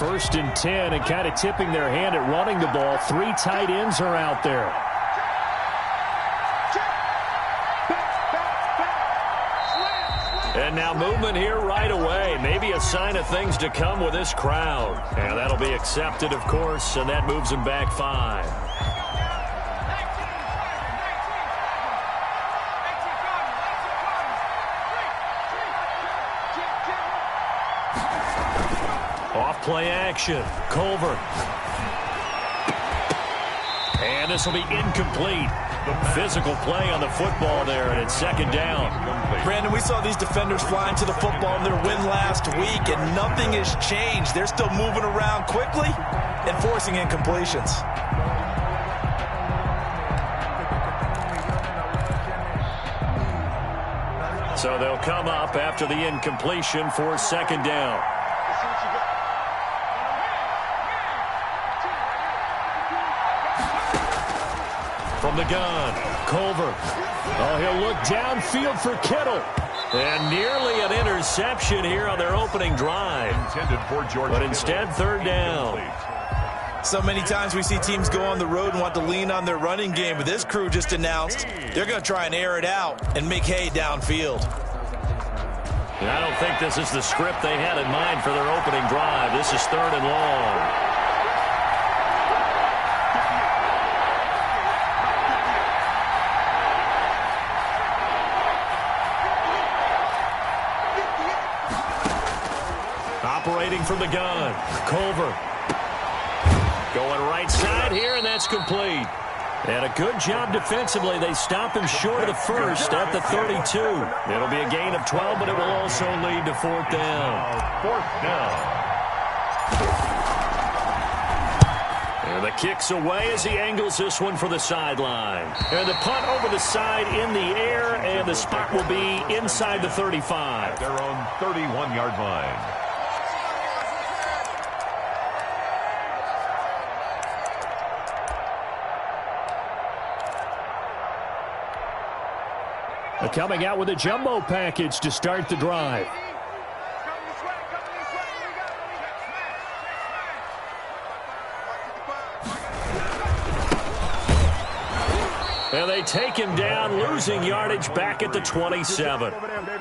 1st and 10, and kind of tipping their hand at running the ball. 3 tight ends are out there. And now movement here right away. Maybe a sign of things to come with this crowd. And that'll be accepted, of course, and that moves them back 5. Off play action. Culver. And this will be incomplete. Physical play on the football there, and it's 2nd down. Brandon, we saw these defenders flying to the football in their win last week, and nothing has changed. They're still moving around quickly and forcing incompletions. So they'll come up after the incompletion for 2nd down. From the gun, Culver. Oh, he'll look downfield for Kittle. And nearly an interception here on their opening drive. But instead, 3rd down. So many times we see teams go on the road and want to lean on their running game, but this crew just announced they're going to try and air it out and make hay downfield. And I don't think this is the script they had in mind for their opening drive. This is 3rd and long. Operating from the gun, Culver. Going right side here, and that's complete. And a good job defensively. They stop him short of the first at the 32. It'll be a gain of 12, but it will also lead to 4th down. 4th down. And the kick's away as he angles this one for the sideline. And the punt over the side in the air, and the spot will be inside the 35. Their own 31-yard line. Coming out with a jumbo package to start the drive. And they take him down, losing yardage back at the 27.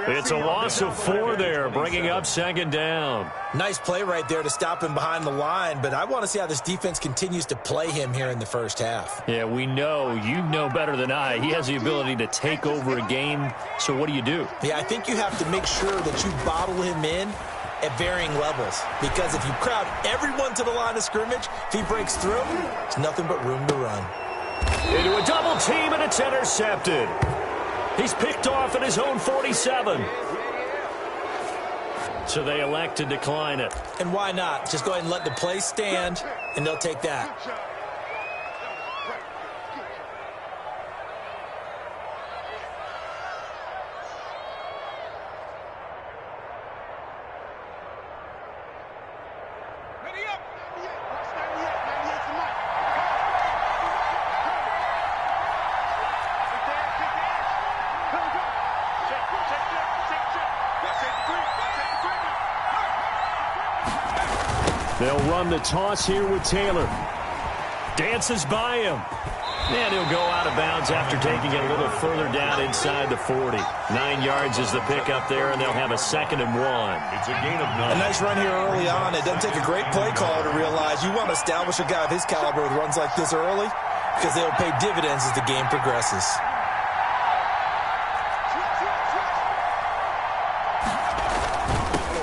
It's a loss of 4 there, bringing up 2nd down. Nice play right there to stop him behind the line, but I want to see how this defense continues to play him here in the first half. Yeah, we know. You know better than I. He has the ability to take over a game, so what do you do? Yeah, I think you have to make sure that you bottle him in at varying levels, because if you crowd everyone to the line of scrimmage, if he breaks through, there's nothing but room to run. Into a double team, and it's intercepted. He's picked off at his own 47. So they elect to decline it. And why not? Just go ahead and let the play stand, and they'll take that. They'll run the toss here with Taylor. Dances by him. And he'll go out of bounds after taking it a little further down inside the 40. 9 yards is the pickup there, and they'll have a 2nd and 1. It's a gain of 9. A nice run here early on. It doesn't take a great play caller to realize you want to establish a guy of his caliber with runs like this early, because they'll pay dividends as the game progresses.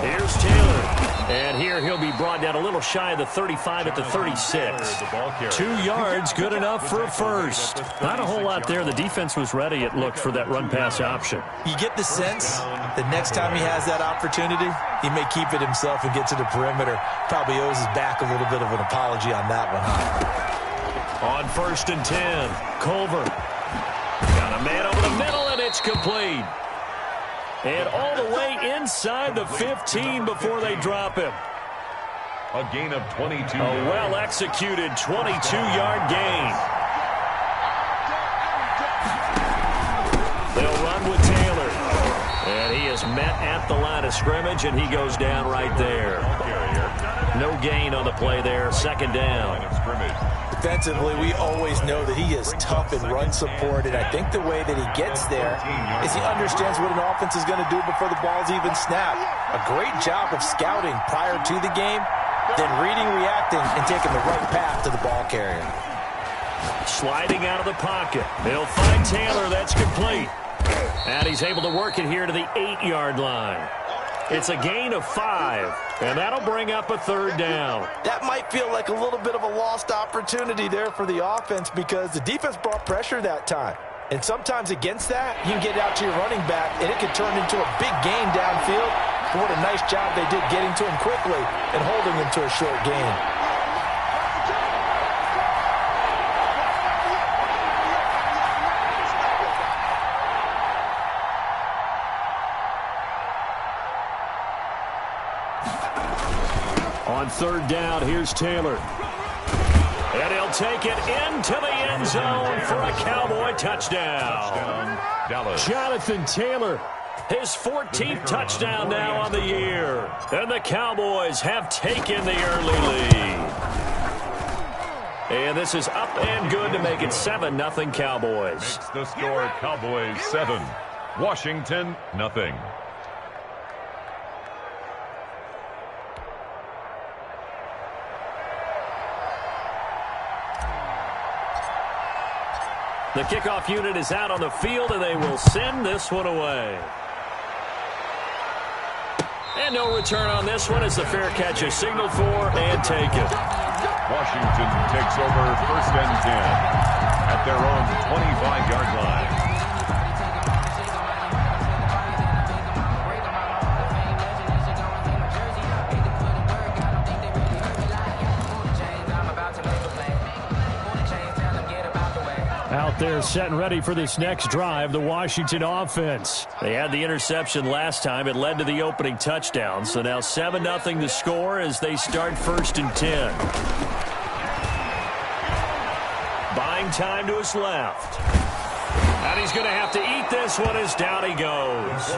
Here's Taylor. And here he'll be brought down a little shy of the 35 at the 36. 2 yards, good enough for a first. Not a whole lot there. The defense was ready, it looked, for that run-pass option. You get the sense that next time he has that opportunity, he may keep it himself and get to the perimeter. Probably owes his back a little bit of an apology on that one, huh? On 1st and 10, Culver. Got a man over the middle, and it's complete. And all the way inside the 15 before they drop him. A gain of 22. A well-executed 22-yard gain. They'll run with Taylor. And he is is met at the line of scrimmage, and he goes down right there. No gain on the play there, second down. Defensively, we always know that he is tough in run support, and I think the way that he gets there is he understands what an offense is going to do before the ball's even snapped. A great job of scouting prior to the game, then reading, reacting, and taking the right path to the ball carrier. Sliding out of the pocket. He'll find Taylor. That's complete. And he's able to work it here to the 8-yard line. It's a gain of 5, and that'll bring up a third down. That might feel like a little bit of a lost opportunity there for the offense because the defense brought pressure that time. And sometimes against that, you can get out to your running back, and it can turn into a big gain downfield. But what a nice job they did getting to him quickly and holding him to a short gain. On third down, here's Taylor. And he'll take it into the end zone for a Cowboy touchdown. Jonathan Taylor, his 14th touchdown now on the year. And the Cowboys have taken the early lead. And this is up and good to make it 7-0 Cowboys. Makes the score Cowboys 7, Washington 0. The kickoff unit is out on the field, and they will send this one away. And no return on this one as the fair catch is signaled for and taken. Washington takes over 1st and 10 at their own 25-yard line. Out there set and ready for this next drive, the Washington offense. They had the interception last time. It led to the opening touchdown. So now 7-0 to score as they start 1st and 10. Buying time to his left. And he's going to have to eat this one as down he goes.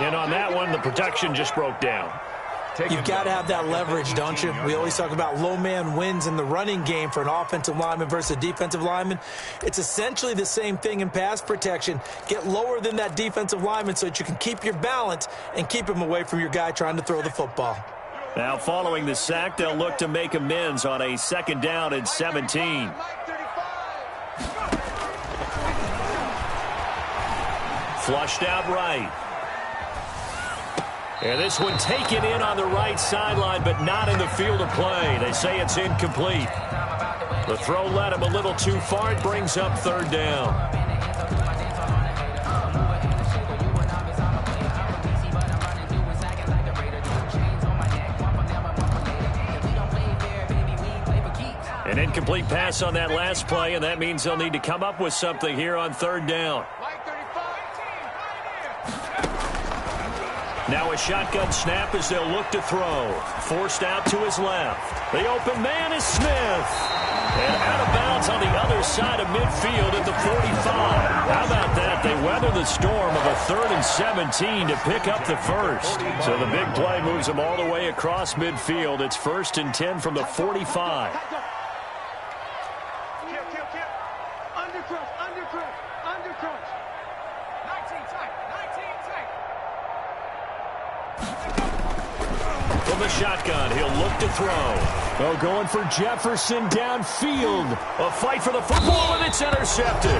And on that one, the protection just broke down. You've got to have that leverage, don't you? We always talk about low man wins in the running game for an offensive lineman versus a defensive lineman. It's essentially the same thing in pass protection. Get lower than that defensive lineman so that you can keep your balance and keep him away from your guy trying to throw the football. Now following the sack, they'll look to make amends on a 2nd down and 17. Flushed out right. And this one taken in on the right sideline, but not in the field of play. They say it's incomplete. The throw led him a little too far. It brings up 3rd down. An incomplete pass on that last play, and that means they'll need to come up with something here on 3rd down. Now a shotgun snap as they'll look to throw. Forced out to his left. The open man is Smith. And out of bounds on the other side of midfield at the 45. How about that? They weather the storm of a 3rd and 17 to pick up the first. So the big play moves them all the way across midfield. It's 1st and 10 from the 45. From the shotgun, he'll look to throw. Oh, going for Jefferson downfield. A fight for the football, and it's intercepted.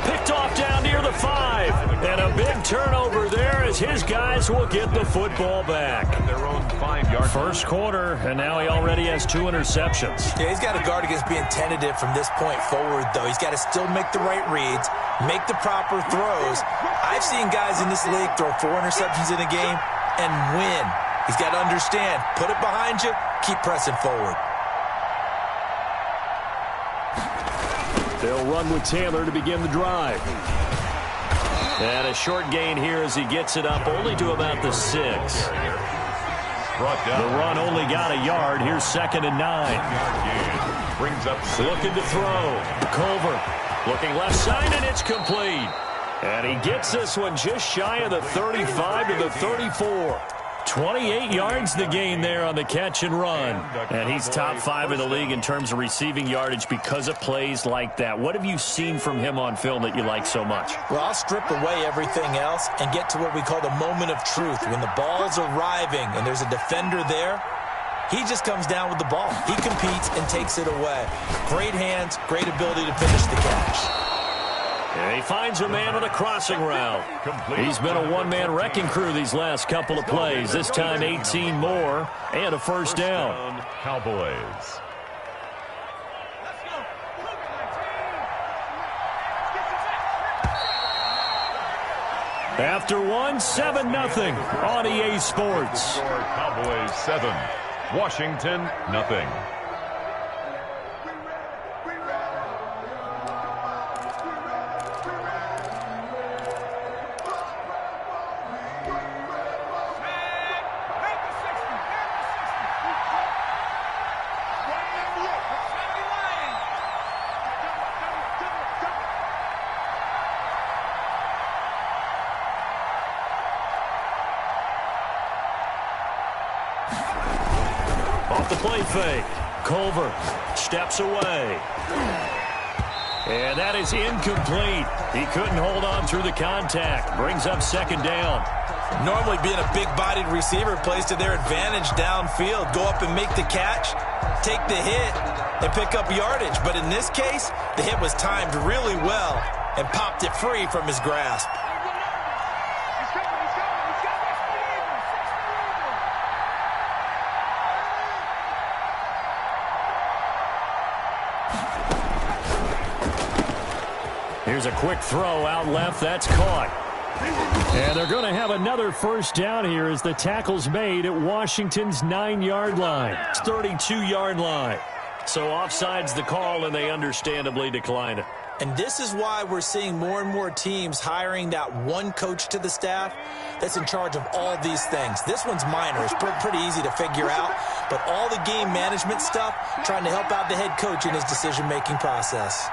Picked off down near the 5. And a big turnover there as his guys will get the football back. Their own 5-yard. First quarter, and now he already has 2 interceptions. Yeah, he's got to guard against being tentative from this point forward, though. He's got to still make the right reads, make the proper throws. I've seen guys in this league throw 4 interceptions in a game and win. He's got to understand, put it behind you, keep pressing forward. They'll run with Taylor to begin the drive. And a short gain here as he gets it up only to about the 6. The run only got a yard. Here's 2nd and 9. Brings up looking to throw. Culver looking left side, and it's complete. And he gets this one just shy of the 35 to the 34. 28 yards the gain there on the catch and run. And he's top 5 in the league in terms of receiving yardage because of plays like that. What have you seen from him on film that you like so much? Well, I'll strip away everything else and get to what we call the moment of truth. When the ball's arriving and there's a defender there, he just comes down with the ball. He competes and takes it away. Great hands, great ability to finish the catch. And he finds a man on a crossing route. He's been a one-man wrecking crew these last couple of plays. This time 18 more and a first down. Cowboys. After one, 7-0 on EA Sports. Cowboys 7, Washington nothing. Off the play fake. Culver steps away. And that is incomplete. He couldn't hold on through the contact. Brings up second down. Normally being a big-bodied receiver plays to their advantage downfield. Go up and make the catch, take the hit, and pick up yardage. But in this case, the hit was timed really well and popped it free from his grasp. Here's a quick throw out left. That's caught. And they're going to have another first down here as the tackle's made at Washington's 9-yard line. It's 32-yard line. So offside's the call, and they understandably decline it. And this is why we're seeing more and more teams hiring that one coach to the staff that's in charge of all these things. This one's minor. It's pretty easy to figure out. But all the game management stuff, trying to help out the head coach in his decision-making process.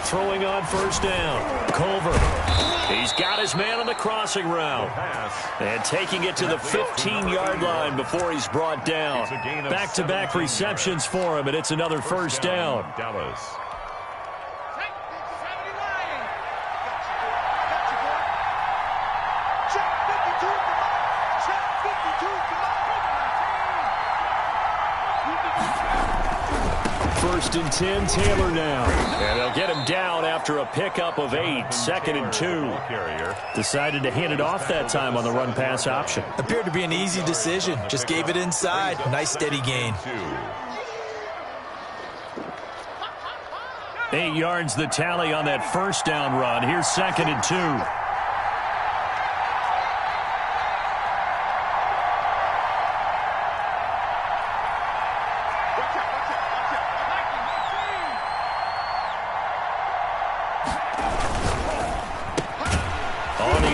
Throwing on first down. Culver. He's got his man on the crossing route. And taking it to the 15-yard line before he's brought down. Back-to-back receptions for him, and it's another first down. Dallas. First and 10, Taylor now. And they'll get him down after a pickup of 8. Second and 2. Decided to hand it off that time on the run-pass option. Appeared to be an easy decision. Just gave it inside. Nice steady gain. 8 yards the tally on that first down run. Here's second and 2.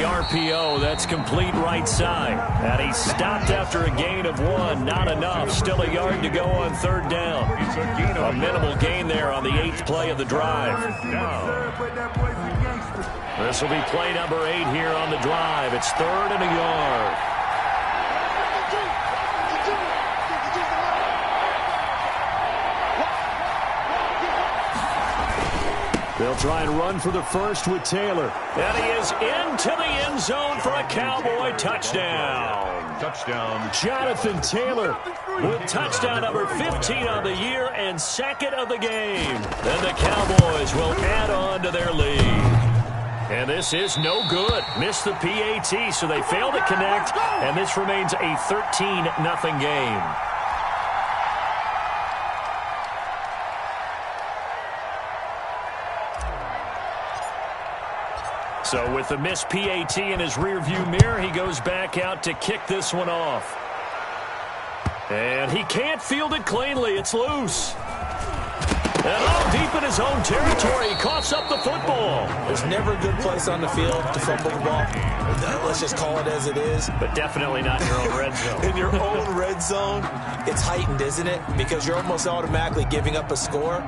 RPO, that's complete right side. And he stopped after a gain of 1. Not enough. Still a yard to go on third down. A minimal gain there on the 8th play of the drive. This will be play number 8 here on the drive. It's 3rd and a yard. They'll try and run for the first with Taylor. And he is into the end zone for a Cowboy touchdown. Touchdown. Jonathan Taylor with touchdown number 15 on the year and second of the game. Then the Cowboys will add on to their lead. And this is no good. Missed the PAT, so they fail to connect, and this remains a 13-0 game. So with the missed PAT in his rearview mirror, he goes back out to kick this one off. And he can't field it cleanly. It's loose. And all deep in his own territory, he coughs up the football. There's never a good place on the field to fumble the ball. Let's just call it as it is. But definitely not in your own red zone. In your own red zone, it's heightened, isn't it? Because you're almost automatically giving up a score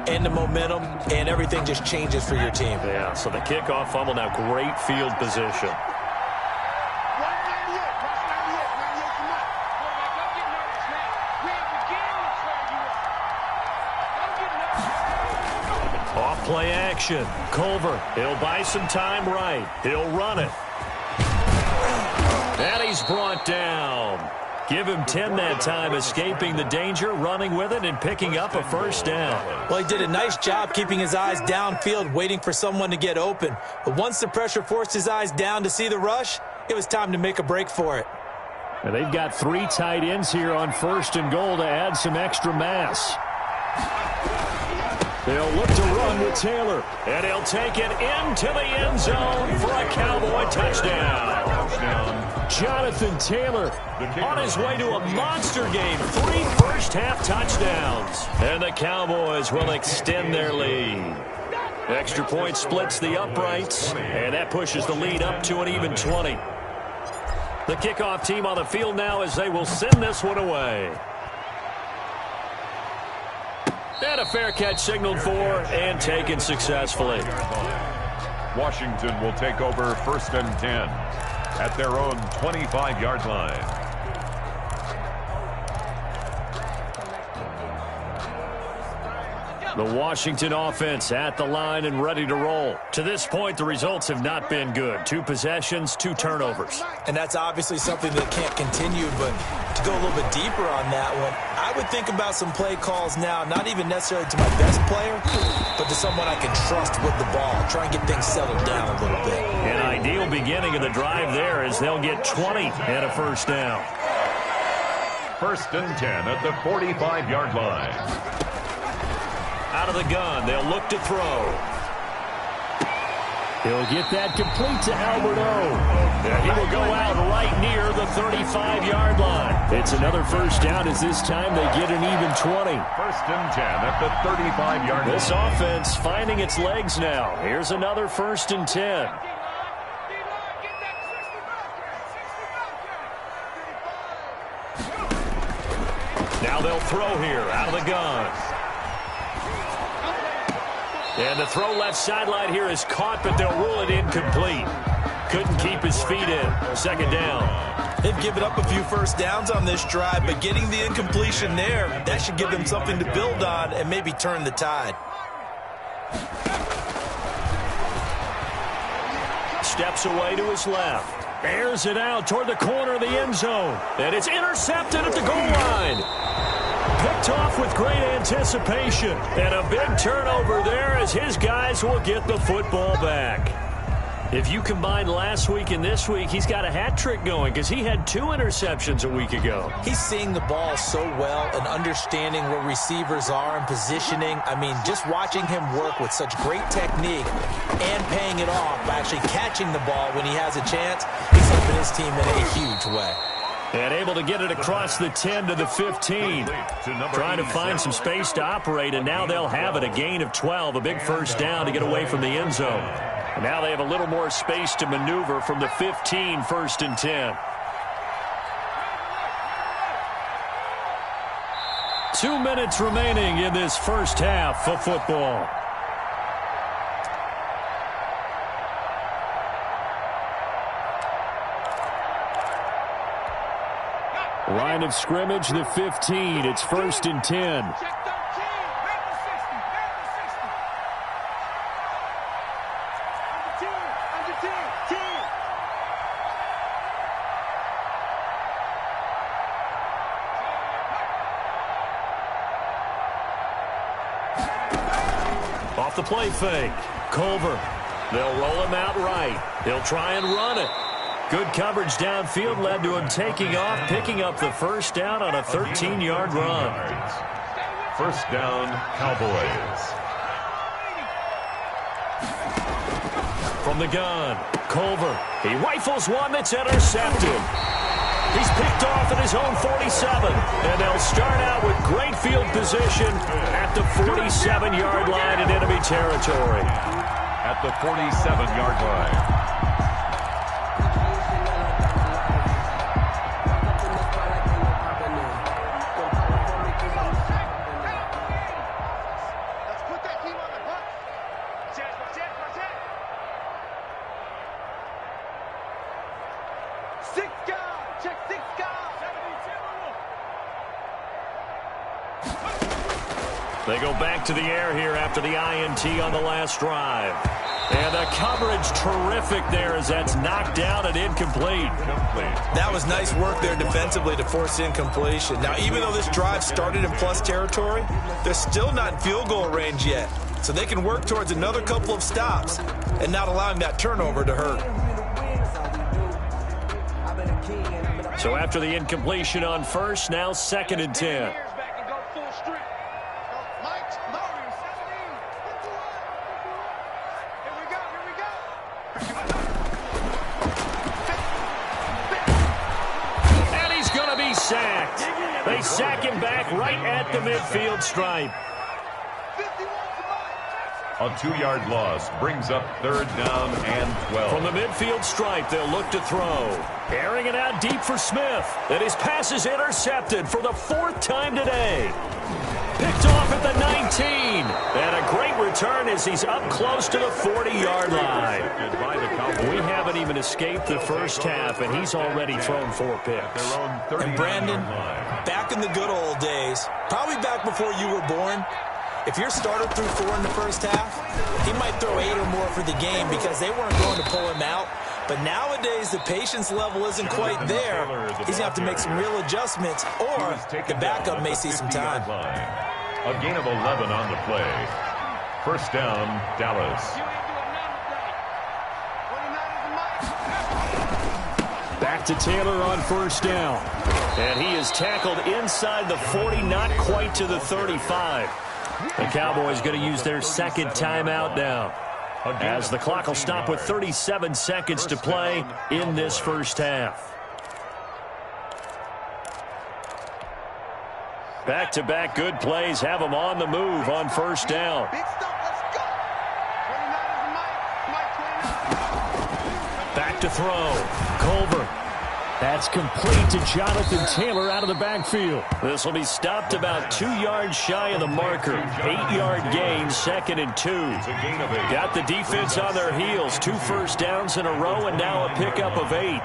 and the momentum, and everything just changes for your team. Yeah, so the kickoff fumble, now great field position. Play action. Culver, he'll buy some time right. He'll run it. And he's brought down. Give him 10 that time, escaping the danger, running with it, and picking up a first down. Well, he did a nice job keeping his eyes downfield, waiting for someone to get open. But once the pressure forced his eyes down to see the rush, it was time to make a break for it. And they've got 3 tight ends here on 1st and goal to add some extra mass. They'll look to run with Taylor, and he'll take it into the end zone for a Cowboy touchdown. Jonathan Taylor on his way to a monster game, 3 first-half touchdowns. And the Cowboys will extend their lead. Extra point splits the uprights, and that pushes the lead up to an even 20. The kickoff team on the field now as they will send this one away. And a fair catch signaled for and taken successfully. Washington will take over 1st and 10 at their own 25-yard line. The Washington offense at the line and ready to roll. To this point, the results have not been good. 2 possessions, 2 turnovers. And that's obviously something that can't continue, but to go a little bit deeper on that one, I would think about some play calls now, not even necessarily to my best player, but to someone I can trust with the ball. Try and get things settled down a little bit. An ideal beginning of the drive there as they'll get 20 and a first down. 1st and 10 at the 45-yard line. Out of the gun, they'll look to throw. He'll get that complete to Albert O. And he will go out right near the 35-yard line. It's another first down as this time they get an even 20. 1st and 10 at the 35-yard line. This offense finding its legs now. Here's another 1st and 10. Now they'll throw here out of the gun. And the throw left sideline here is caught, but they'll rule it incomplete. Couldn't keep his feet in. 2nd down. They've given up a few first downs on this drive, but getting the incompletion there, that should give them something to build on and maybe turn the tide. Steps away to his left. Airs it out toward the corner of the end zone. And it's intercepted at the goal line. Picked off with great anticipation. And a big turnover there as his guys will get the football back. If you combine last week and this week, he's got a hat trick going because he had 2 interceptions a week ago. He's seeing the ball so well and understanding where receivers are and positioning. I mean, just watching him work with such great technique and paying it off by actually catching the ball when he has a chance, he's helping his team in a huge way. And able to get it across the 10 to the 15. Trying to find some space to operate, and now they'll have it. A gain of 12, a big first down to get away from the end zone. And now they have a little more space to maneuver from the 15, 1st and 10. 2 minutes remaining in this first half of football. Line of scrimmage, the 15. It's 1st and 10. Off the play fake. Culver. They'll roll him out right. He'll try and run it. Good coverage downfield led to him taking off, picking up the first down on a 13-yard run. 1st down, Cowboys. From the gun, Culver. He rifles one that's intercepted. He's picked off at his own 47. And they'll start out with great field position at the 47-yard line in enemy territory. At the 47-yard line. They go back to the air here after the INT on the last drive. And the coverage terrific there as that's knocked down and incomplete. That was nice work there defensively to force incompletion. Now, even though this drive started in plus territory, they're still not in field goal range yet. So they can work towards another couple of stops and not allowing that turnover to hurt. So after the incompletion on first, now 2nd and 10. Sacked. They sack him back right at the midfield stripe. A 2-yard loss brings up 3rd down and 12. From the midfield stripe, they'll look to throw. Airing it out deep for Smith. And his pass is intercepted for the 4th time today. Picked off at the 19. And a great return as he's up close to the 40-yard line. We haven't even escaped the first half, and he's already thrown 4 picks. And Brandon, back in the good old days, probably back before you were born, if your starter threw 4 in the first half, he might throw 8 or more for the game because they weren't going to pull him out. But nowadays, the patience level isn't quite there. He's going to have to make some real adjustments, or the backup may see some time. A gain of 11 on the play. 1st down, Dallas. Back to Taylor on 1st down. And he is tackled inside the 40, not quite to the 35. The Cowboys going to use their 2nd timeout now, as the clock will stop with 37 seconds to play in this first half. Back-to-back good plays have them on the move on 1st down. Back to throw. Culver. That's complete to Jonathan Taylor out of the backfield. This will be stopped about 2 yards shy of the marker. 8-yard gain, 2nd and 2. Got the defense on their heels. 2 first downs in a row, and now a pickup of 8.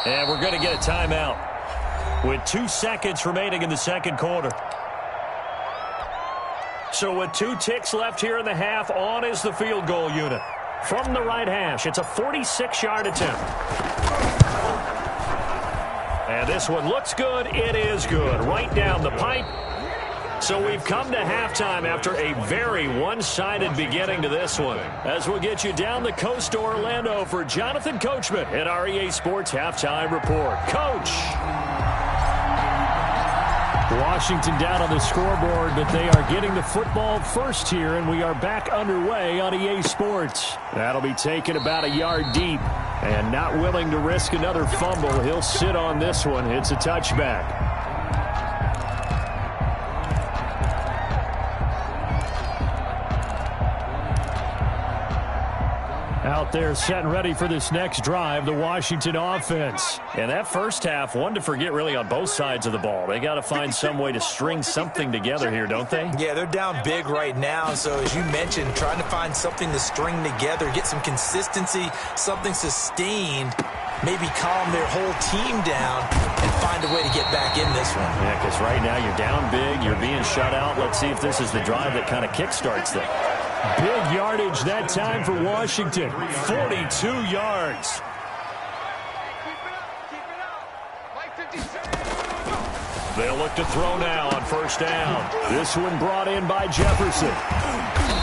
And we're going to get a timeout with 2 seconds remaining in the 2nd quarter. So with 2 ticks left here in the half, on is the field goal unit. From the right hash, it's a 46-yard attempt. And this one looks good. It is good. Right down the pipe. So we've come to halftime after a very one-sided beginning to this one. As we'll get you down the coast to Orlando for Jonathan Coachman at our EA Sports Halftime Report. Coach! Washington down on the scoreboard, but they are getting the football first here, and we are back underway on EA Sports. That'll be taken about a yard deep, and not willing to risk another fumble. He'll sit on this one. It's a touchback. Out there set and ready for this next drive, the Washington offense. And that first half, one to forget really on both sides of the ball. They got to find some way to string something together here, don't they? Yeah, they're down big right now. So as you mentioned, trying to find something to string together, get some consistency, something sustained, maybe calm their whole team down and find a way to get back in this one. Yeah, because right now you're down big, you're being shut out. Let's see if this is the drive that kind of kickstarts them. Big yardage that time for Washington. 42 yards. They'll look to throw now on 1st down. This one brought in by Jefferson.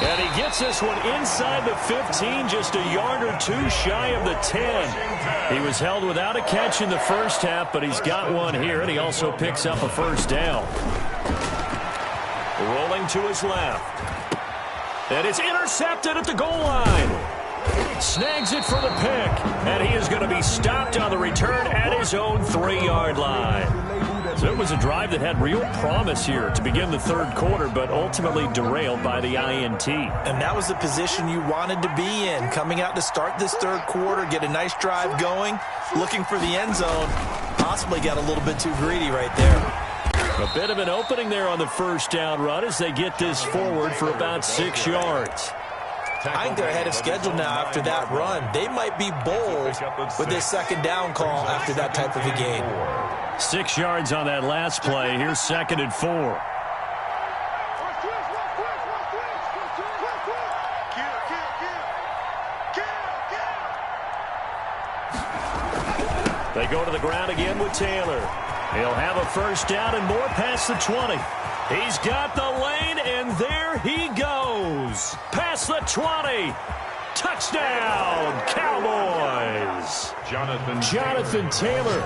And he gets this one inside the 15, just a yard or 2 shy of the 10. He was held without a catch in the first half, but he's got one here, and he also picks up a 1st down. Rolling to his left. And it's intercepted at the goal line. Snags it for the pick. And he is going to be stopped on the return at his own 3-yard line. So it was a drive that had real promise here to begin the third quarter, but ultimately derailed by the INT. And that was the position you wanted to be in, coming out to start this third quarter, get a nice drive going, looking for the end zone. Possibly got a little bit too greedy right there. A bit of an opening there on the first down run as they get this forward for about 6 yards. I think they're ahead of schedule now after that run. They might be bold with this second down call after that type of a game. 6 yards on that last play. Here's 2nd and 4. They go to the ground again with Taylor. He'll have a first down and more past the 20. He's got the lane, and there he goes. Past the 20. Touchdown, Cowboys. Jonathan Taylor,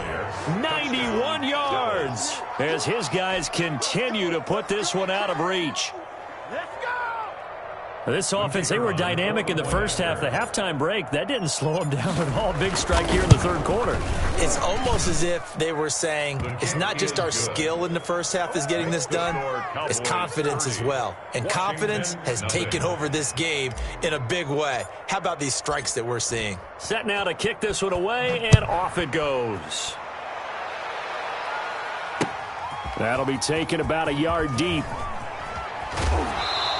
91 yards, as his guys continue to put this one out of reach. This offense, they were dynamic in the first half. The halftime break, that didn't slow them down at all. Big strike here in the third quarter. It's almost as if they were saying, it's not just our skill in the first half that's getting this done, it's confidence as well. And confidence has taken over this game in a big way. How about these strikes that we're seeing? Set now to kick this one away, and off it goes. That'll be taken about a yard deep.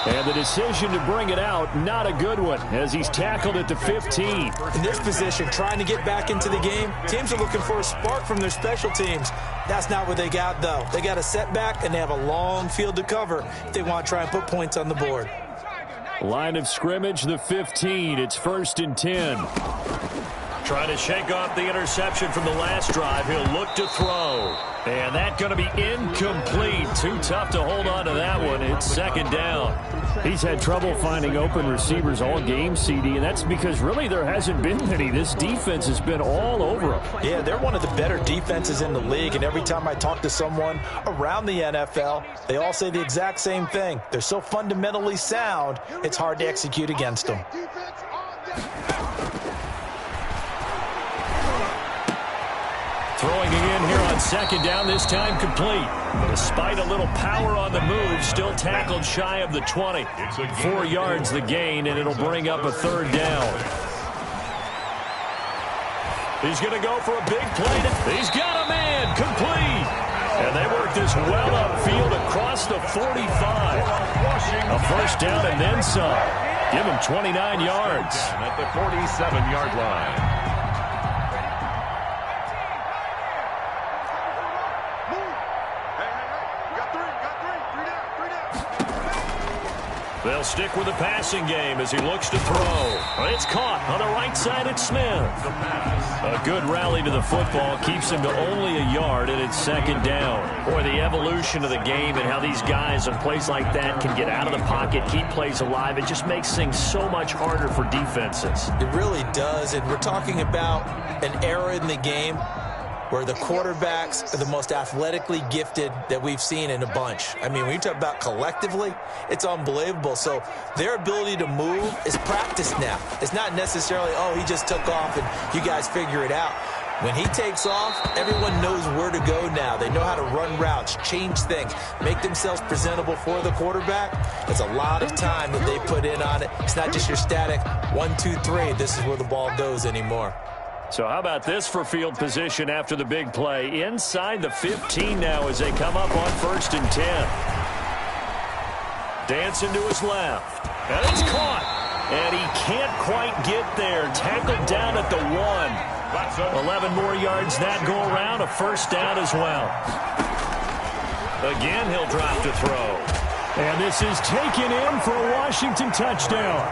And the decision to bring it out, not a good one, as he's tackled at the 15. In this position, trying to get back into the game, teams are looking for a spark from their special teams. That's not what they got, though. They got a setback, and they have a long field to cover if they want to try and put points on the board. Line of scrimmage, the 15. It's 1st and 10. Trying to shake off the interception from the last drive. He'll look to throw. And that's going to be incomplete. Too tough to hold on to that one. It's 2nd down. He's had trouble finding open receivers all game, CD, and that's because really there hasn't been any. This defense has been all over him. Yeah, they're one of the better defenses in the league, and every time I talk to someone around the NFL, they all say the exact same thing. They're so fundamentally sound, it's hard to execute against them. Throwing again here on 2nd down, this time complete. Despite a little power on the move, still tackled shy of the 20. 4 yards the gain, and it'll bring up a 3rd down. He's going to go for a big play. He's got a man, complete. And they work this well upfield across the 45. A first down and then some. Give him 29 yards. At the 47-yard line. They'll stick with the passing game as he looks to throw. It's caught on the right side. It's Smith. A good rally to the football keeps him to only a yard, and it's 2nd down. Boy, the evolution of the game and how these guys on plays like that can get out of the pocket, keep plays alive, it just makes things so much harder for defenses. It really does, and we're talking about an era in the game where the quarterbacks are the most athletically gifted that we've seen in a bunch. I mean, when you talk about collectively, it's unbelievable. So their ability to move is practiced now. It's not necessarily, oh, he just took off and you guys figure it out. When he takes off, everyone knows where to go now. They know how to run routes, change things, make themselves presentable for the quarterback. It's a lot of time that they put in on it. It's not just your static 1, 2, 3. This is where the ball goes anymore. So how about this for field position after the big play? Inside the 15 now as they come up on 1st and 10. Dancing to his left. And it's caught. And he can't quite get there. Tackled down at the 1. 11 more yards that go around. A first down as well. Again, he'll drop to throw. And this is taken in for a Washington touchdown.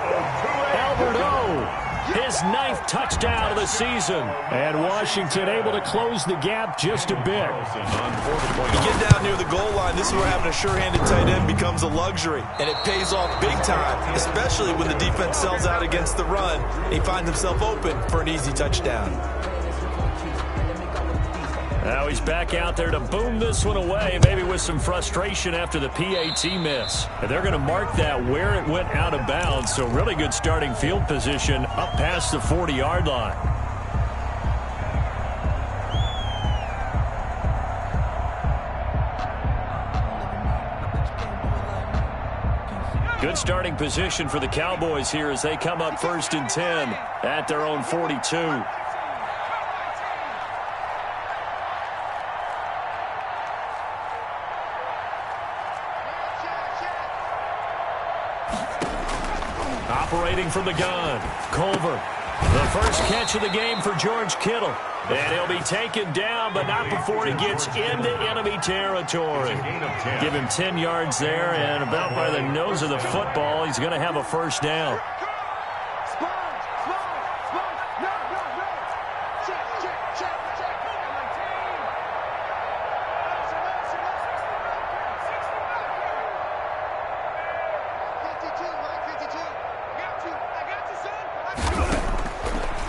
Albert O. His 9th touchdown of the season. And Washington able to close the gap just a bit. You get down near the goal line, this is where having a sure-handed tight end becomes a luxury. And it pays off big time, especially when the defense sells out against the run. He finds himself open for an easy touchdown. Now he's back out there to boom this one away, maybe with some frustration after the PAT miss. And they're going to mark that where it went out of bounds, so really good starting field position up past the 40-yard line. Good starting position for the Cowboys here as they come up 1st and 10 at their own 42. Operating from the gun, Culver. The first catch of the game for George Kittle. And he'll be taken down, but not before he gets into enemy territory. Give him 10 yards there, and about by the nose of the football, he's going to have a first down.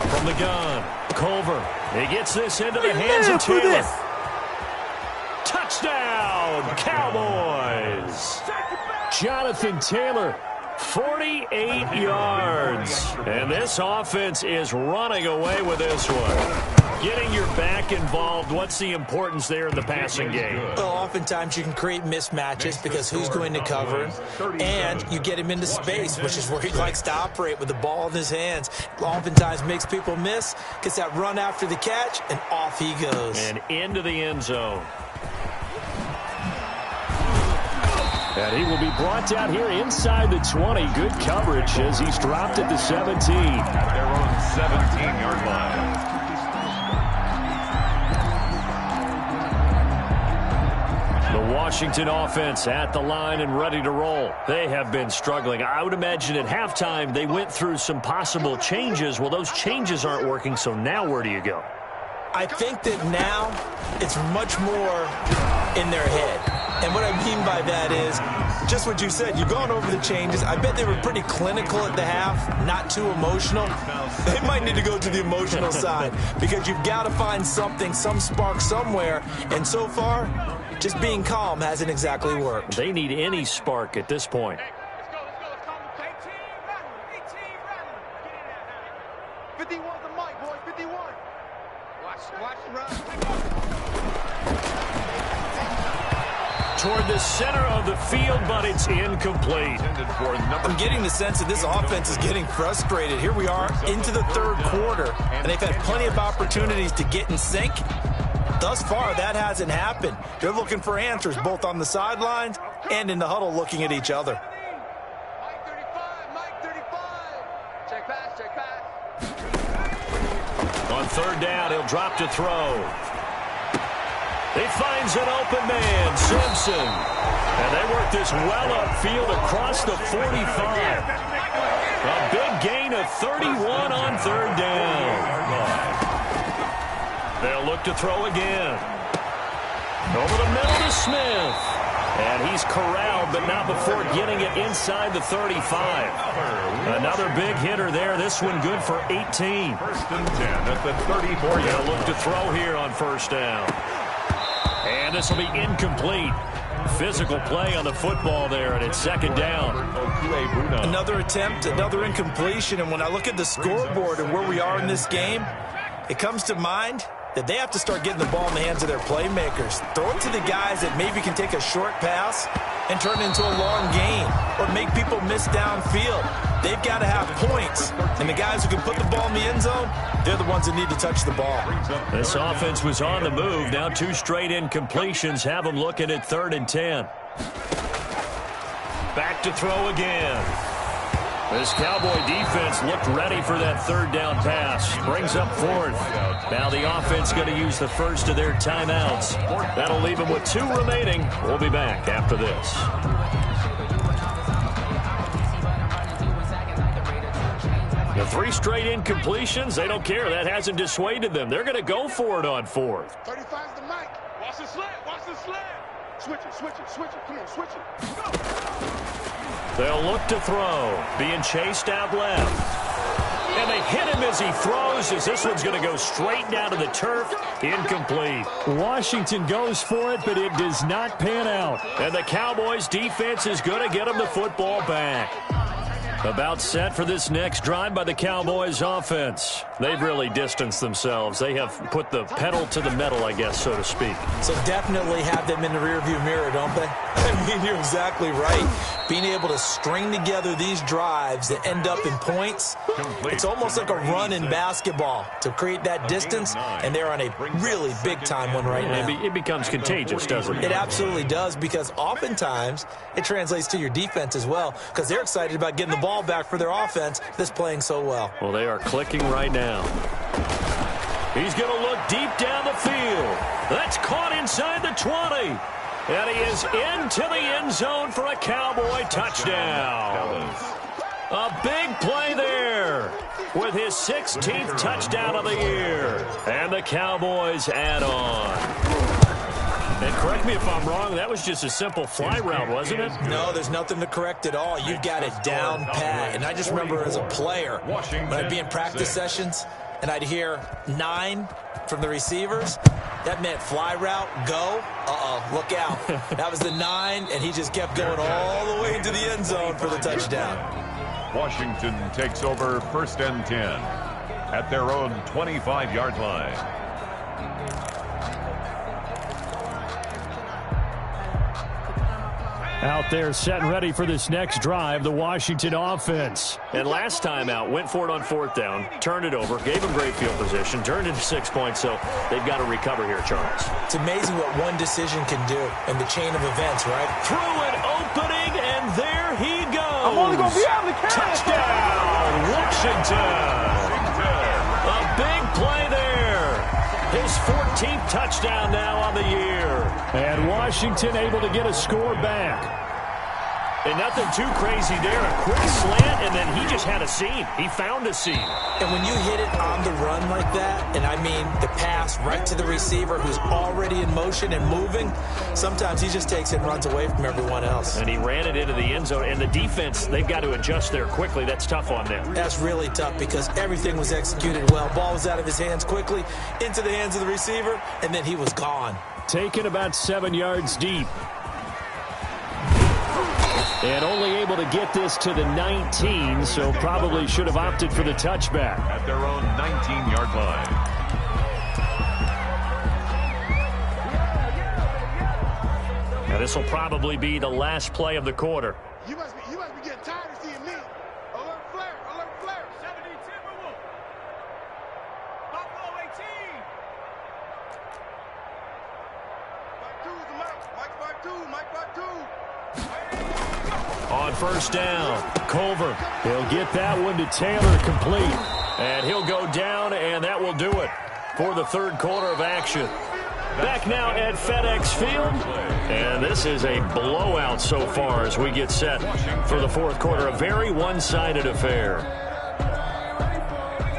From the gun, Culver. He gets this into the hands of Taylor. Touchdown, Cowboys! Jonathan Taylor, 48 yards. And this offense is running away with this one. Getting your back involved, what's the importance there in the passing game? Well, oftentimes you can create mismatches because who's going to cover him, and you get him into space, which is where he likes to operate with the ball in his hands. Oftentimes makes people miss, gets that run after the catch, and off he goes. And into the end zone. And he will be brought down here inside the 20. Good coverage as he's dropped at the 17. At their own 17-yard line. The Washington offense at the line and ready to roll. They have been struggling. I would imagine at halftime they went through some possible changes. Well, those changes aren't working, so now where do you go? I think that now it's much more in their head. And what I mean by that is just what you said. You've gone over the changes. I bet they were pretty clinical at the half, not too emotional. They might need to go to the emotional side because you've got to find something, some spark somewhere. And so far, just being calm hasn't exactly worked. They need any spark at this point. Let's go. 51 the mic, boy. 51. Watch the run. Toward the center of the field, but it's incomplete. I'm getting the sense that this offense is getting frustrated. Here we are into the third quarter, and they've had plenty of opportunities to get in sync. Thus far, that hasn't happened. They're looking for answers both on the sidelines and in the huddle looking at each other. Mike 35. Check pass. On third down, he'll drop to throw. He finds an open man, Simpson. And they work this well upfield across the 45. A big gain of 31 on third down. They'll look to throw again. Over the middle to Smith. And he's corralled, but not before getting it inside the 35. Another big hitter there. This one good for 18. 1st and 10 at the 34-yard line. They'll look to throw here on first down. And this will be incomplete. Physical play on the football there, and it's second down. Another attempt, another incompletion. And when I look at the scoreboard and where we are in this game, it comes to mind that they have to start getting the ball in the hands of their playmakers. Throw it to the guys that maybe can take a short pass and turn it into a long gain or make people miss downfield. They've got to have points. And the guys who can put the ball in the end zone, they're the ones that need to touch the ball. This offense was on the move. Now 2 straight incompletions have them looking at 3rd and 10. Back to throw again. This Cowboy defense looked ready for that third down pass. Brings up 4th. Now the offense going to use the first of their timeouts. That'll leave them with 2 remaining. We'll be back after this. The 3 straight incompletions, they don't care. That hasn't dissuaded them. They're going to go for it on 4th. 35's the mic. Watch the slant. Switch it. Come on, switch it. Go. They'll look to throw. Being chased out left. And they hit him as he throws, as this one's going to go straight down to the turf. Incomplete. Washington goes for it, but it does not pan out. And the Cowboys' defense is going to get them the football back. About set for this next drive by the Cowboys offense. They've really distanced themselves. They have put the pedal to the metal, I guess, so to speak. So definitely have them in the rearview mirror, don't they? I mean, you're exactly right. Being able to string together these drives that end up in points, it's almost like a run in basketball to create that distance, and they're on a really big-time one right now. It becomes contagious, doesn't it? It absolutely does, because oftentimes it translates to your defense as well, because they're excited about getting the ball back for their offense that's playing so well. Well, they are clicking right now. He's going to look deep down the field. That's caught inside the 20. And he is into the end zone for a Cowboy touchdown. A big play there with his 16th touchdown of the year. And the Cowboys add on. And correct me if I'm wrong, that was just a simple fly route, wasn't it? No, there's nothing to correct at all. You've got it down pat. And I just remember as a player, when I'd be in practice sessions and I'd hear 9 from the receivers, that meant fly route, go. Look out. That was the 9, and he just kept going all the way into the end zone for the touchdown. Washington takes over 1st and 10 at their own 25-yard line. Out there set and ready for this next drive, the Washington offense. And last time out, went for it on 4th down, turned it over, gave them great field position, turned into 6 points, so they've got to recover here, Charles. It's amazing what one decision can do in the chain of events, right? Through an opening, and there he goes. I'm only going to be able to catch. Touchdown, Washington. A big play there. His 14th touchdown now on the year. And Washington able to get a score back. And nothing too crazy there. A quick slant, and then he just had a seam. He found a seam. And when you hit it on the run like that, and I mean the pass right to the receiver who's already in motion and moving, sometimes he just takes it and runs away from everyone else. And he ran it into the end zone. And the defense, they've got to adjust there quickly. That's tough on them. That's really tough because everything was executed well. Ball was out of his hands quickly, into the hands of the receiver, and then he was gone. Taken about 7 yards deep. And only able to get this to the 19, so probably should have opted for the touchback. At their own 19-yard line. Now this will probably be the last play of the quarter. You must be getting tired of seeing me. Alert flare, alert flare. 70 Timberwolves. Buffalo 18. Mike 2 is the Mike 5-2, Mike 5-2. On 1st down, Culver. He'll get that one to Taylor, complete. And he'll go down, and that will do it for the 3rd quarter of action. Back now at FedEx Field. And this is a blowout so far as we get set for the 4th quarter. A very one-sided affair.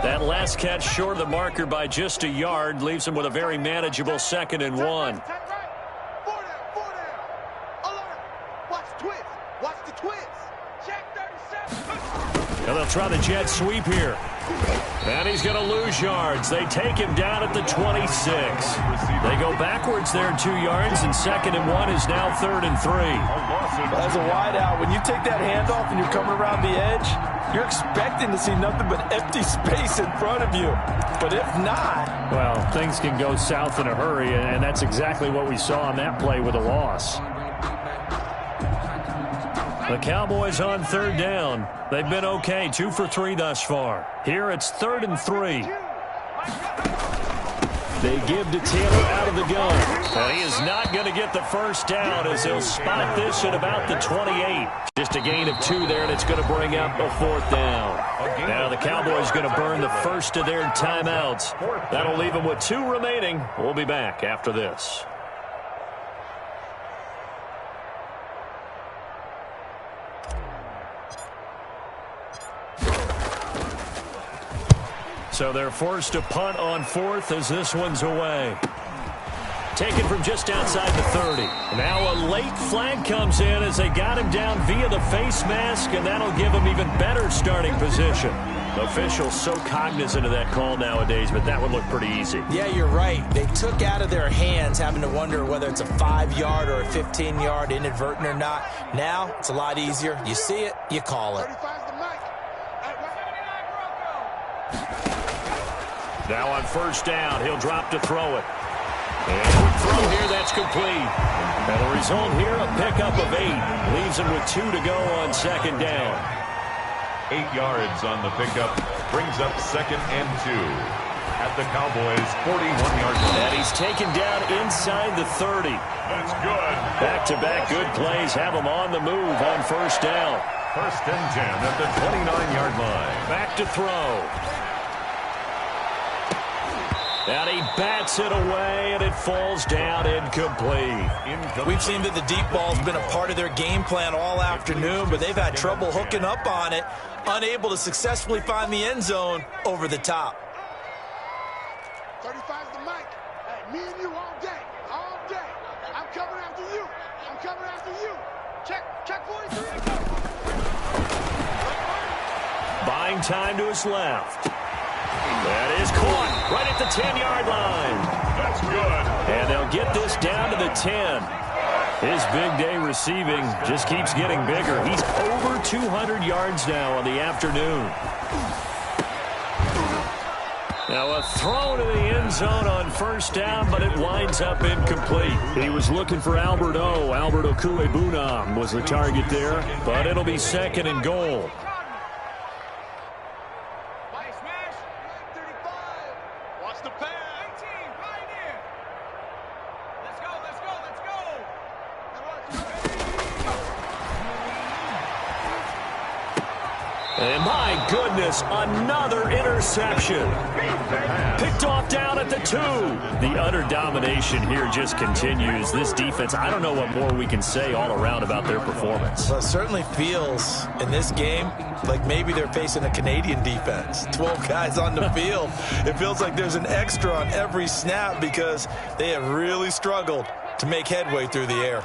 That last catch short of the marker by just a yard leaves him with a very manageable 2nd and 1. And they'll try the jet sweep here. And he's going to lose yards. They take him down at the 26. They go backwards there 2 yards, and 2nd and 1 is now 3rd and 3. As a wideout, when you take that handoff and you're coming around the edge, you're expecting to see nothing but empty space in front of you. But if not... Well, things can go south in a hurry, and that's exactly what we saw on that play with a loss. The Cowboys on 3rd down. They've been okay, 2 for 3 thus far. Here it's 3rd and 3. They give to Taylor out of the gun. And he is not going to get the 1st down as he'll spot this at about the 28. Just a gain of 2 there, and it's going to bring up a 4th down. Now the Cowboys going to burn the first of their timeouts. That'll leave them with 2 remaining. We'll be back after this. So they're forced to punt on 4th as this one's away. Taken from just outside the 30. Now a late flag comes in as they got him down via the face mask, and that'll give him even better starting position. Officials so cognizant of that call nowadays, but that would look pretty easy. Yeah, you're right. They took out of their hands having to wonder whether it's a 5-yard or a 15-yard inadvertent or not. Now, it's a lot easier. You see it, you call it. Now on first down, he'll drop to throw it. And quick throw here, that's complete. And the result here, a pickup of 8. Leaves him with 2 to go on second down. 8 yards on the pickup. Brings up 2nd and 2. At the Cowboys' 41-yard line. And he's taken down inside the 30. That's good. Back-to-back good plays have him on the move on first down. 1st and 10 at the 29-yard line. Back to throw. And he bats it away, and it falls down incomplete. We've seen that the deep ball's been a part of their game plan all afternoon, but they've had trouble hooking up on it, unable to successfully find the end zone over the top. 35's the mic. Hey, me and you all day. All day. I'm coming after you. I'm coming after you. Check 43. Buying time to his left. That is caught right at the 10-yard line. That's good. And they'll get this down to the 10. His big day receiving just keeps getting bigger. He's over 200 yards now on the afternoon. Now a throw to the end zone on first down, but it winds up incomplete. He was looking for Albert Okuebunam was the target there, but it'll be 2nd and goal. And my goodness, another interception. Picked off down at the 2. The utter domination here just continues. This defense, I don't know what more we can say all around about their performance. Well, it certainly feels in this game like maybe they're facing a Canadian defense. 12 guys on the field. It feels like there's an extra on every snap because they have really struggled to make headway through the air.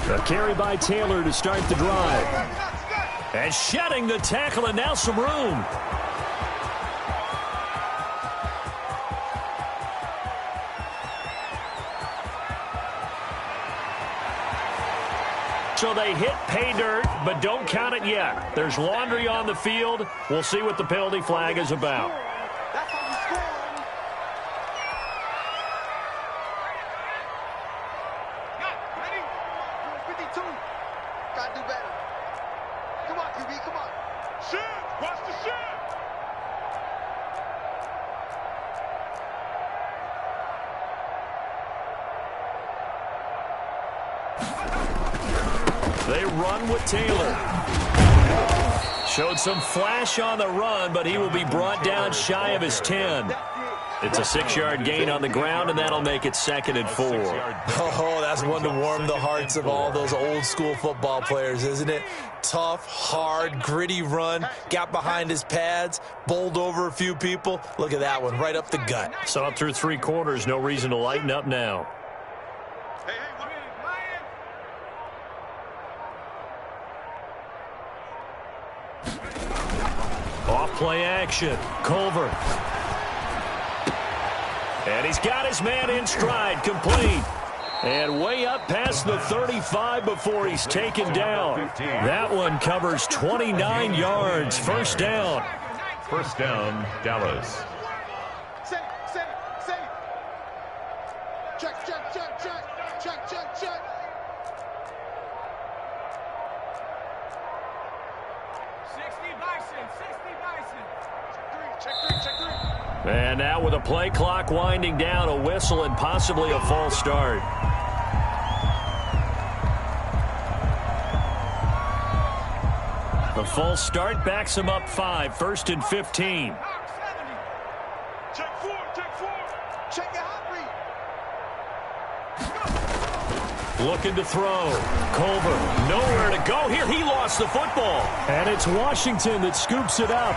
A carry by Taylor to start the drive. And shedding the tackle, and now some room. So they hit pay dirt, but don't count it yet. There's laundry on the field. We'll see what the penalty flag is about. That's how you score. Ready? 52. Gotta do better. Come on, QB, come on. Shift! Watch the shift! They run with Taylor. Showed some flash on the run, but he will be brought down shy of his 10. It's a 6-yard gain on the ground, and that'll make it 2nd and 4. Oh, that's one to warm the hearts of all those old-school football players, isn't it? Tough, hard, gritty run, got behind his pads, bowled over a few people. Look at that one, right up the gut. Saw it through 3 quarters, no reason to lighten up now. Off-play action, Culver. And he's got his man in stride, complete. And way up past the 35 before he's taken down. That one covers 29 yards. First down. First down, Dallas. Set it. Check. 60 Bison. Check three. And now with a play clock winding down, a whistle and possibly a false start. The false start backs him up 5, 1st and 15. Check 4. Check your hot read. Looking to throw. Culver, nowhere to go here. He lost the football. And it's Washington that scoops it up.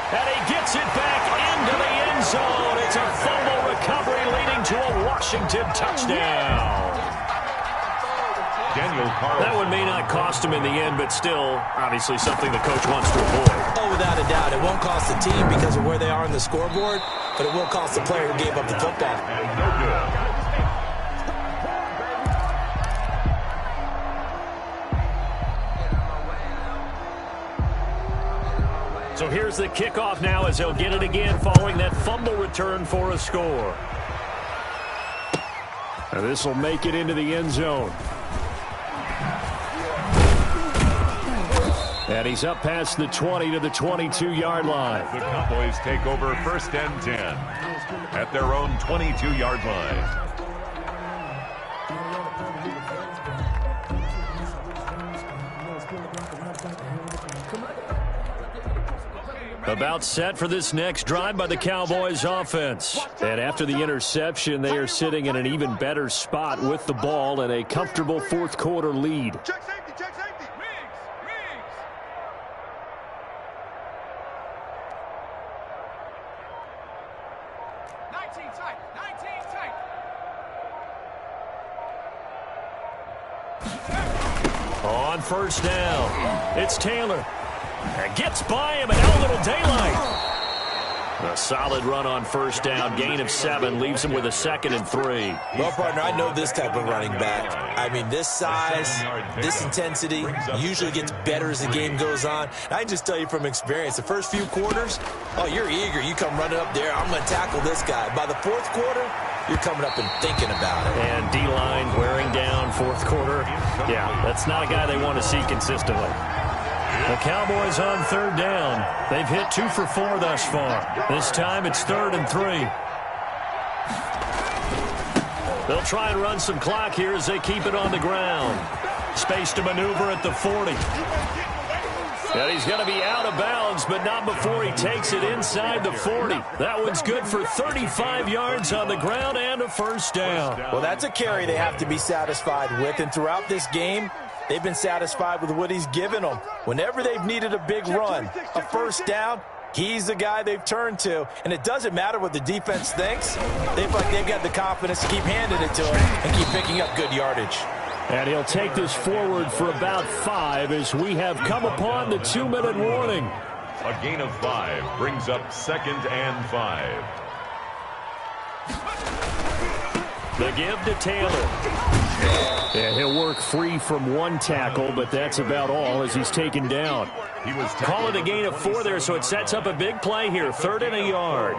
And he gets it back into the end zone. It's a fumble recovery leading to a Washington touchdown. That one may not cost him in the end, but still, obviously something the coach wants to avoid. Oh, without a doubt. It won't cost the team because of where they are on the scoreboard, but it will cost the player who gave up the football. No good. So here's the kickoff now as he'll get it again following that fumble return for a score. And this will make it into the end zone. And he's up past the 20 to the 22-yard line. The Cowboys take over 1st and 10 at their own 22-yard line. About set for this next drive by the Cowboys offense. And after the interception, they are sitting in an even better spot with the ball and a comfortable fourth quarter lead. Check safety, check safety. Riggs. 19 tight. On first down, it's Taylor. And gets by him, and now a little daylight. A solid run on first down, gain of 7, leaves him with a 2nd and 3. Well, partner, I know this type of running back. I mean, this size, this intensity usually gets better as the game goes on. And I can just tell you from experience, the first few quarters, oh, you're eager. You come running up there, I'm going to tackle this guy. By the fourth quarter, you're coming up and thinking about it. And D-line wearing down fourth quarter. Yeah, that's not a guy they want to see consistently. The Cowboys on 3rd down. They've hit 2 for 4 thus far. This time it's 3rd and 3. They'll try and run some clock here as they keep it on the ground. Space to maneuver at the 40. And he's going to be out of bounds, but not before he takes it inside the 40. That one's good for 35 yards on the ground and a first down. Well, that's a carry they have to be satisfied with. And throughout this game, they've been satisfied with what he's given them. Whenever they've needed a big run, a first down, he's the guy they've turned to. And it doesn't matter what the defense thinks. They've got the confidence to keep handing it to him and keep picking up good yardage. And he'll take this forward for about 5 as we have come upon the 2-minute warning. A gain of 5 brings up 2nd and 5. The give to Taylor. And he'll work free from 1 tackle, but that's about all as he's taken down. Call it a gain of 4 there, so it sets up a big play here. 3rd and a yard.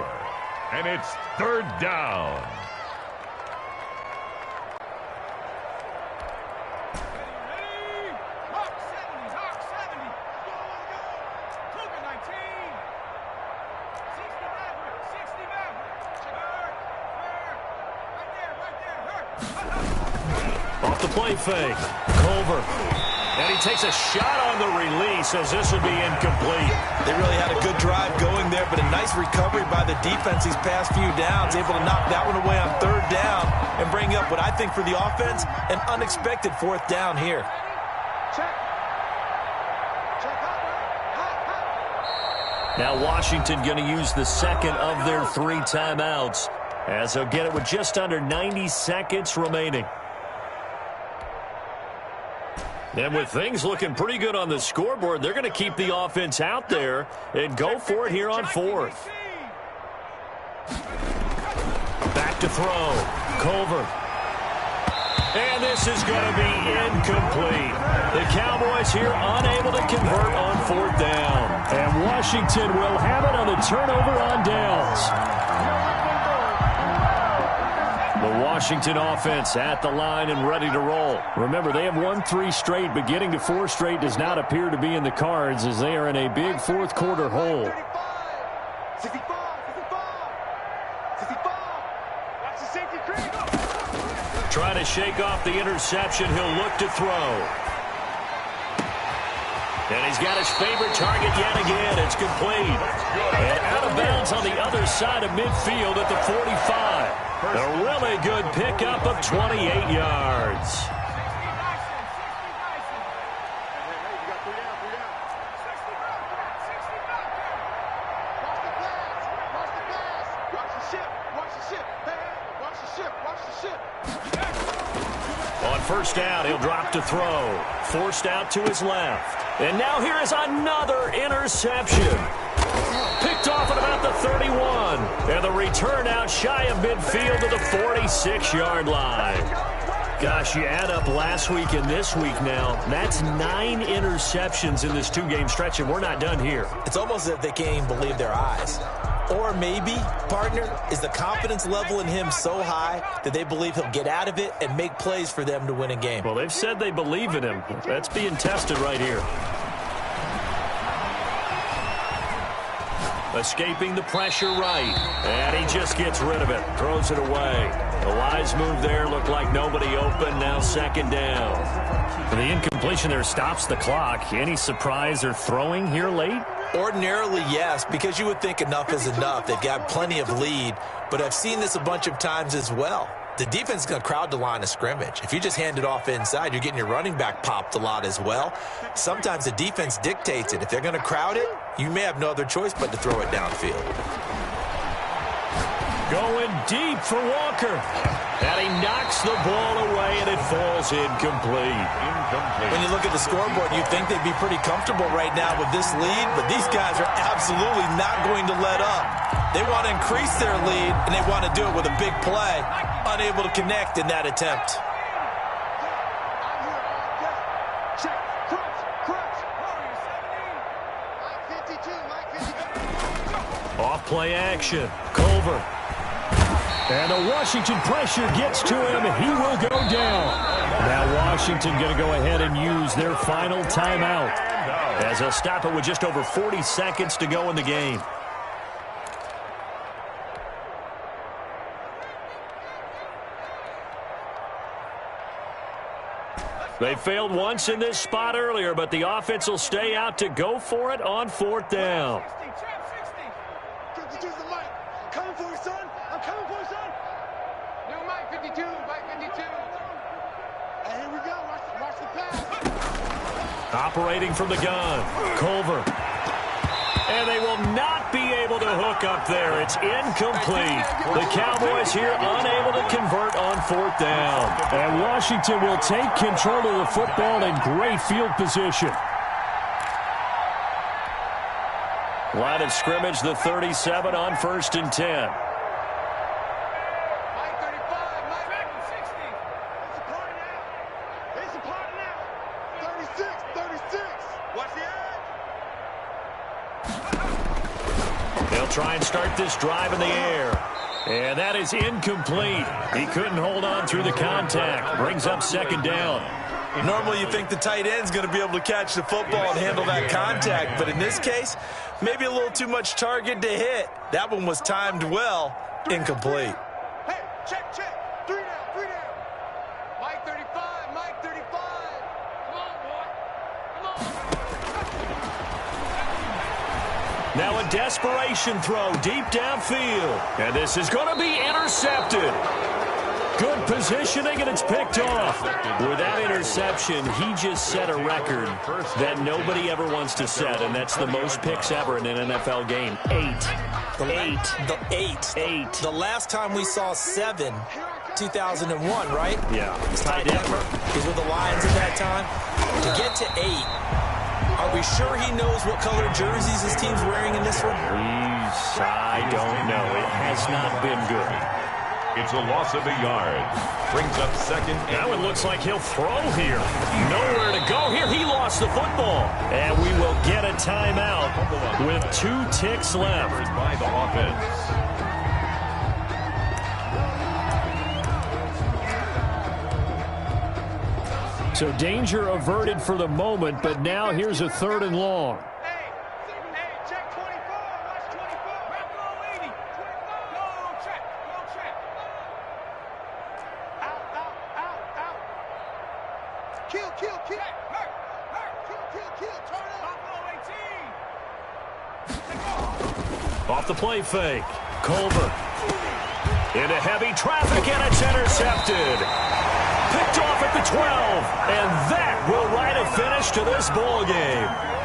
And it's 3rd down. Off the play fake. Culver. And he takes a shot on the release as this would be incomplete. They really had a good drive going there, but a nice recovery by the defense these past few downs, able to knock that one away on 3rd down and bring up what I think for the offense, an unexpected 4th down here. Now Washington going to use the 2nd of their 3 timeouts as they'll get it with just under 90 seconds remaining. And with things looking pretty good on the scoreboard, they're going to keep the offense out there and go for it here on 4th. Back to throw. Culver. And this is going to be incomplete. The Cowboys here unable to convert on 4th down. And Washington will have it on the turnover on downs. The Washington offense at the line and ready to roll. Remember, they have won 3 straight, but getting to 4 straight does not appear to be in the cards as they are in a big 4th quarter hole. 65. Trying to shake off the interception. He'll look to throw. And he's got his favorite target yet again. It's complete. And out of bounds is on the other side of midfield at the 45. A really good pickup of 28 yards. On first down, he'll drop to throw. Forced out to his left. And now here is another interception. Picked off at about the 31. And the return out shy of midfield to the 46-yard line. Gosh, you add up last week and this week now. That's 9 interceptions in this 2-game stretch, and we're not done here. It's almost as if they can't even believe their eyes. Or maybe, partner, is the confidence level in him so high that they believe he'll get out of it and make plays for them to win a game. Well, they've said they believe in him. That's being tested right here. Escaping the pressure right. And he just gets rid of it. Throws it away. The wise move there. Looked like nobody open. Now second down. And the incompletion there stops the clock. Any surprise they're throwing here late? Ordinarily, yes, because you would think enough is enough. They've got plenty of lead, but I've seen this a bunch of times as well. The defense is going to crowd the line of scrimmage. If you just hand it off inside, you're getting your running back popped a lot as well. Sometimes the defense dictates it. If they're going to crowd it, you may have no other choice but to throw it downfield. Going deep for Walker. And he knocks the ball away, and it falls incomplete. When you look at the scoreboard, you'd think they'd be pretty comfortable right now with this lead, but these guys are absolutely not going to let up. They want to increase their lead, and they want to do it with a big play. Unable to connect in that attempt. Off play action. Culver. And the Washington pressure gets to him. He will go down. Now Washington going to go ahead and use their final timeout, as they'll stop it with just over 40 seconds to go in the game. They failed once in this spot earlier, but the offense will stay out to go for it on fourth down. Operating from the gun, Culver. And they will not be able to hook up there. It's incomplete. The Cowboys here unable to convert on fourth down. And Washington will take control of the football in great field position. Line of scrimmage, the 37 on 1st and 10. Try and start this drive in the air. And that is incomplete. He couldn't hold on through the contact. Brings up second down. Normally you think the tight end's going to be able to catch the football and handle that contact, but in this case, maybe a little too much target to hit. That one was timed well. Incomplete. Hey, check. 3 down. Mike 35, Mike 35. Come on, boy. Come on. Now a desperation throw deep downfield. And this is going to be intercepted. Good positioning, and it's picked off. With that interception, he just set a record that nobody ever wants to set, and that's the most picks ever in an NFL game. 8. The last time we saw 7, 2001, right? Yeah. Ty Detmer. He's with the Lions at that time. To get to 8, are we sure he knows what color jerseys his team's wearing in this one? I don't know. It has not been good. It's a loss of a yard. Brings up second. Now it looks like he'll throw here. Nowhere to go here. He lost the football. And we will get a timeout with 2 ticks left. By the offense. So danger averted for the moment, but now here's a 3rd and long. Hey, check 24. Watch 24. Back row 80. 24. Go check. Out. Kill. Hurt. Kill. Turn up. Back row 18. Take off. Off the play fake. Culver. Into heavy traffic, and it's intercepted. Picked off at the 12. And that will write a finish to this ball game.